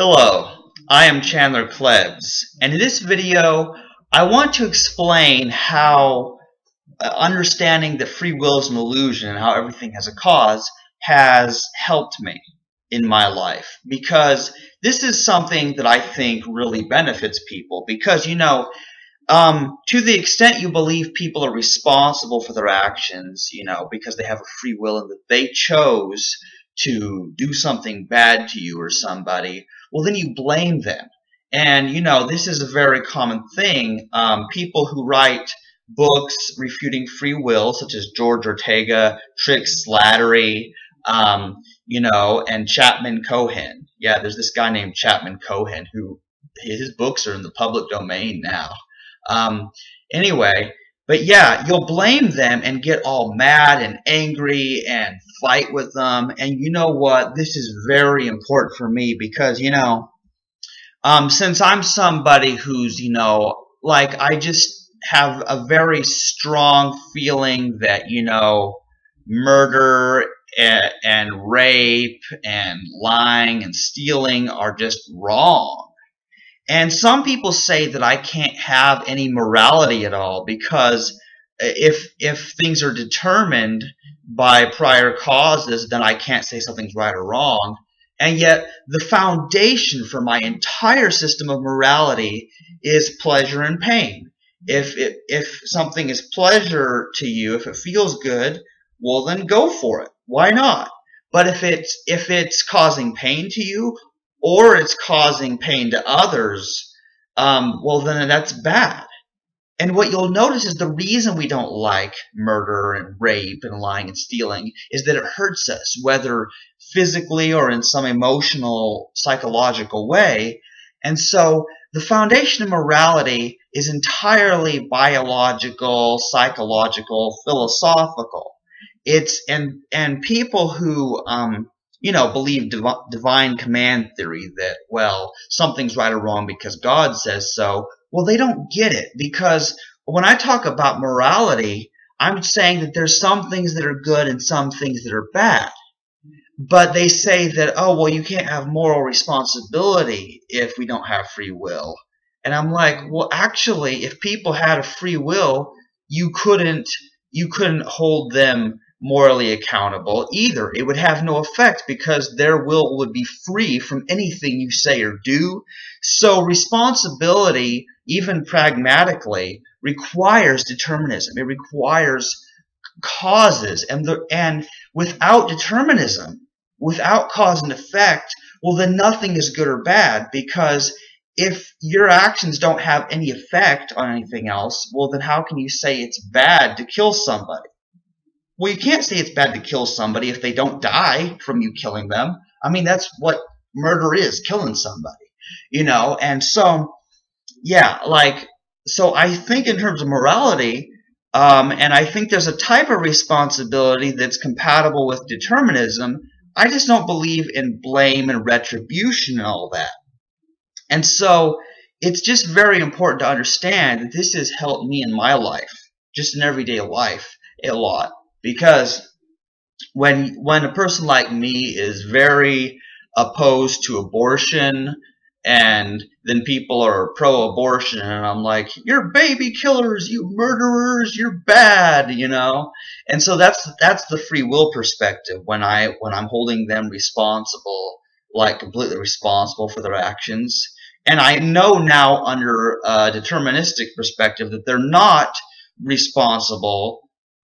Hello, I am Chandler Klebs, and in this video I want to explain how understanding that free will is an illusion and how everything has a cause has helped me in my life, because this is something that I think really benefits people. Because to the extent you believe people are responsible for their actions, because they have a free will and that they chose to do something bad to you or somebody, well, then you blame them. And, this is a very common thing. People who write books refuting free will, such as George Ortega, Trix Slattery, and Chapman Cohen. Yeah, there's this guy named Chapman Cohen who his books are in the public domain now. Anyway, but yeah, you'll blame them and get all mad and angry and fight with them. And you know what? This is very important for me because, since I'm somebody who's, I just have a very strong feeling that, murder and rape and lying and stealing are just wrong. And some people say that I can't have any morality at all because if things are determined by prior causes, then I can't say something's right or wrong. And yet the foundation for my entire system of morality is pleasure and pain. If something is pleasure to you, if it feels good, well then go for it. Why not? But if it's causing pain to you, or it's causing pain to others, well then that's bad. And what you'll notice is the reason we don't like murder and rape and lying and stealing is that it hurts us, whether physically or in some emotional, psychological way. And so the foundation of morality is entirely biological, psychological, philosophical. And people who believe divine command theory that, well, something's right or wrong because God says so, well, they don't get it. Because when I talk about morality, I'm saying that there's some things that are good and some things that are bad. But they say that, oh, well, you can't have moral responsibility if we don't have free will. And I'm like, well, actually, if people had a free will, you couldn't hold them morally accountable either. It would have no effect because their will would be free from anything you say or do. So responsibility, even pragmatically, requires determinism. It requires causes, and without determinism, without cause and effect, well then nothing is good or bad, because if your actions don't have any effect on anything else, well then how can you say it's bad to kill somebody? Well, you can't say it's bad to kill somebody if they don't die from you killing them. I mean, that's what murder is, killing somebody, and so, yeah, so I think in terms of morality, and I think there's a type of responsibility that's compatible with determinism. I just don't believe in blame and retribution and all that. And so it's just very important to understand that this has helped me in my life, just in everyday life, a lot. Because when a person like me is very opposed to abortion, and then people are pro-abortion, and I'm like, you're baby killers, you murderers, you're bad, And so that's the free will perspective when I'm holding them responsible, like completely responsible for their actions. And I know now under a deterministic perspective that they're not responsible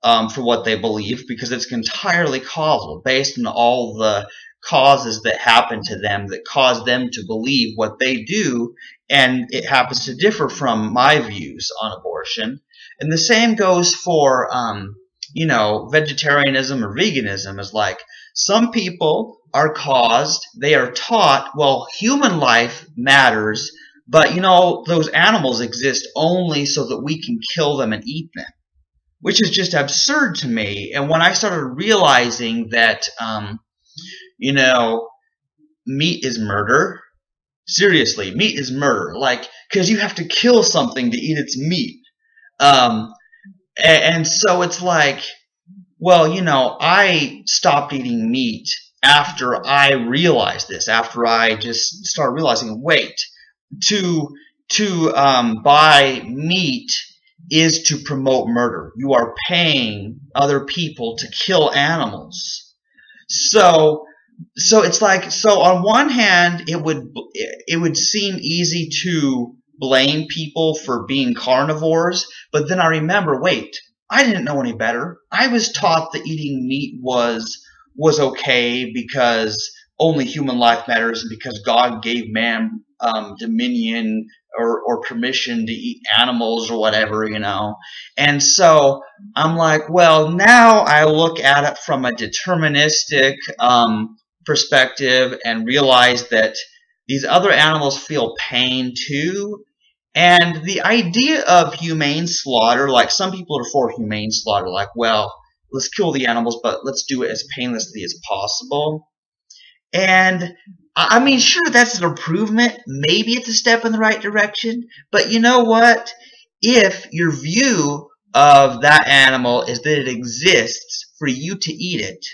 for what they believe, because it's entirely causal, based on all the causes that happen to them that cause them to believe what they do, and it happens to differ from my views on abortion. And the same goes for vegetarianism or veganism. Is like some people are caused, they are taught, well, human life matters, but those animals exist only so that we can kill them and eat them, which is just absurd to me. And when I started realizing that, meat is murder, seriously, meat is murder, because you have to kill something to eat its meat. And so it's like, well, I stopped eating meat after I realized this, after I just started realizing, wait, to buy meat is to promote murder. You are paying other people to kill animals. So it's like, so on one hand, it would seem easy to blame people for being carnivores, but then I remember, wait, I didn't know any better. I was taught that eating meat was okay because only human life matters and because God gave man dominion or permission to eat animals or whatever, you know. And so I'm like, well, now I look at it from a deterministic perspective and realize that these other animals feel pain too. And the idea of humane slaughter, like some people are for humane slaughter, like, well, let's kill the animals, but let's do it as painlessly as possible. And I mean, sure, that's an improvement. Maybe it's a step in the right direction. But you know what? If your view of that animal is that it exists for you to eat it,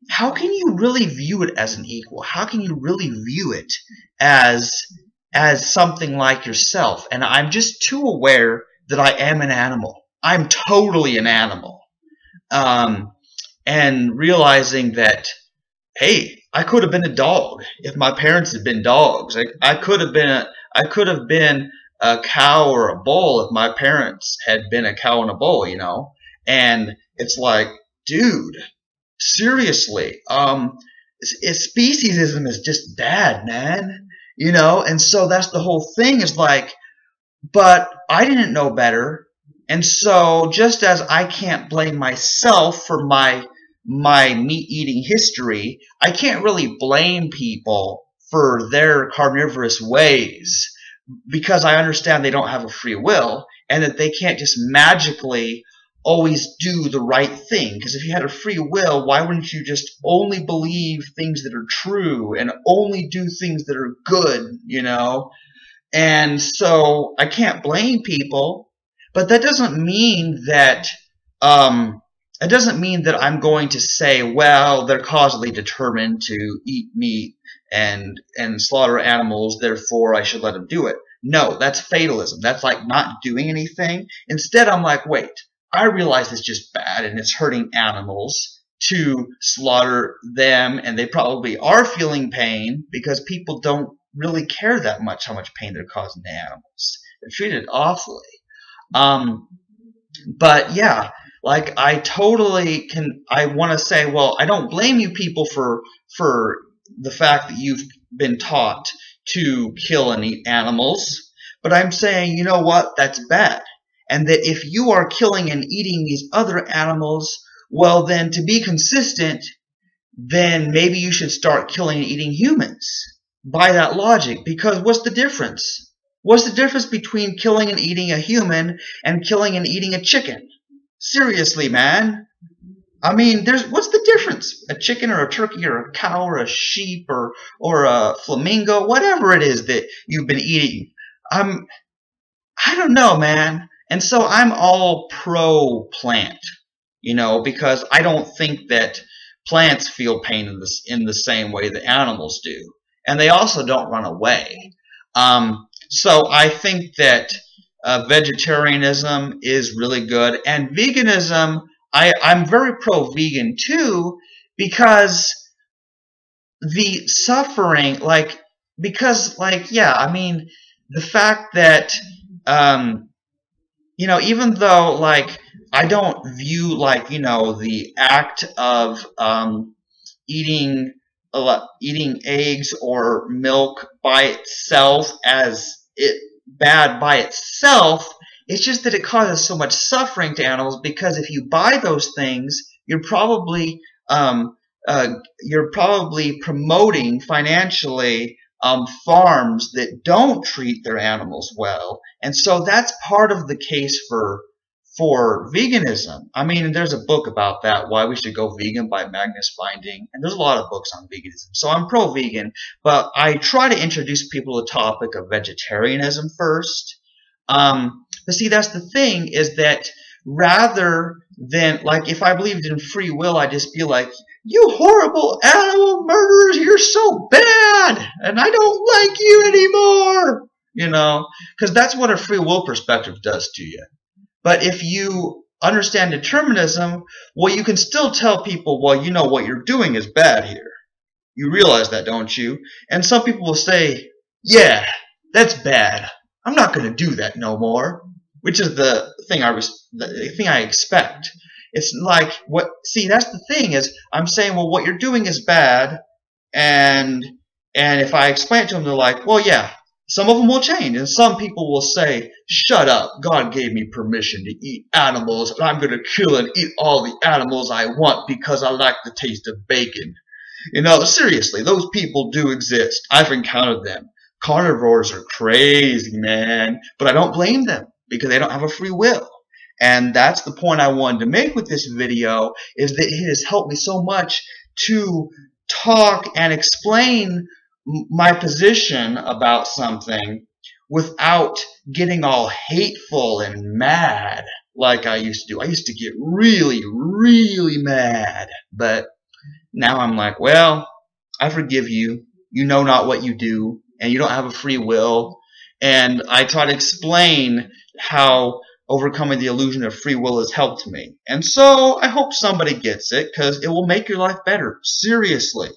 how can you really view it as an equal? How can you really view it as something like yourself? And I'm just too aware that I am an animal. I'm totally an animal. And realizing that, hey, I could have been a dog if my parents had been dogs. I could have been a cow or a bull if my parents had been a cow and a bull, you know. And it's like, dude, seriously, speciesism is just bad, man, you know. And so that's the whole thing, is like, but I didn't know better. And so just as I can't blame myself for my meat-eating history, I can't really blame people for their carnivorous ways, because I understand they don't have a free will and that they can't just magically always do the right thing. Because if you had a free will, why wouldn't you just only believe things that are true and only do things that are good, you know? And so I can't blame people, but that doesn't mean that I'm going to say, well, they're causally determined to eat meat and slaughter animals, therefore I should let them do it. No, that's fatalism. That's like not doing anything. Instead, I'm like, wait, I realize it's just bad and it's hurting animals to slaughter them, and they probably are feeling pain because people don't really care that much how much pain they're causing to animals. They're treated awfully. But yeah, like I want to say, well, I don't blame you people for the fact that you've been taught to kill and eat animals, but I'm saying, you know what, that's bad. And that if you are killing and eating these other animals, well, then to be consistent, then maybe you should start killing and eating humans by that logic. Because what's the difference? What's the difference between killing and eating a human and killing and eating a chicken? Seriously, man. I mean, what's the difference? A chicken or a turkey or a cow or a sheep or a flamingo, whatever it is that you've been eating. I don't know, man. And so I'm all pro-plant, you know, because I don't think that plants feel pain in the same way that animals do. And they also don't run away. So I think that vegetarianism is really good. And veganism, I'm very pro-vegan too, because the suffering, yeah, I mean, the fact that, you know, even though, like, I don't view, like, you know, the act of eating eggs or milk by itself as bad by itself. It's just that it causes so much suffering to animals, because if you buy those things, you're probably promoting financially farms that don't treat their animals well. And so that's part of the case for veganism. I mean, there's a book about that, Why We Should Go Vegan by Magnus Binding, and there's a lot of books on veganism. So I'm pro-vegan, but I try to introduce people to the topic of vegetarianism first. But see, that's the thing, is that rather than, like, if I believed in free will, I'd just be like, you horrible animal murderers, you're so bad, and I don't like you anymore. Because that's what a free will perspective does to you. But if you understand determinism, well, you can still tell people, well, what you're doing is bad here. You realize that, don't you? And some people will say, yeah, that's bad. I'm not going to do that no more. Which is the thing I expect. It's like, that's the thing is, I'm saying, well, what you're doing is bad, and if I explain it to them, they're like, well, yeah, some of them will change, and some people will say, shut up, God gave me permission to eat animals, and I'm going to kill and eat all the animals I want because I like the taste of bacon. Seriously, those people do exist. I've encountered them. Carnivores are crazy, man, but I don't blame them because they don't have a free will. And that's the point I wanted to make with this video, is that it has helped me so much to talk and explain my position about something without getting all hateful and mad like I used to do. I used to get really, really mad. But now I'm like, well, I forgive you. You know not what you do, and you don't have a free will. And I try to explain how overcoming the illusion of free will has helped me. And so I hope somebody gets it, because it will make your life better. Seriously.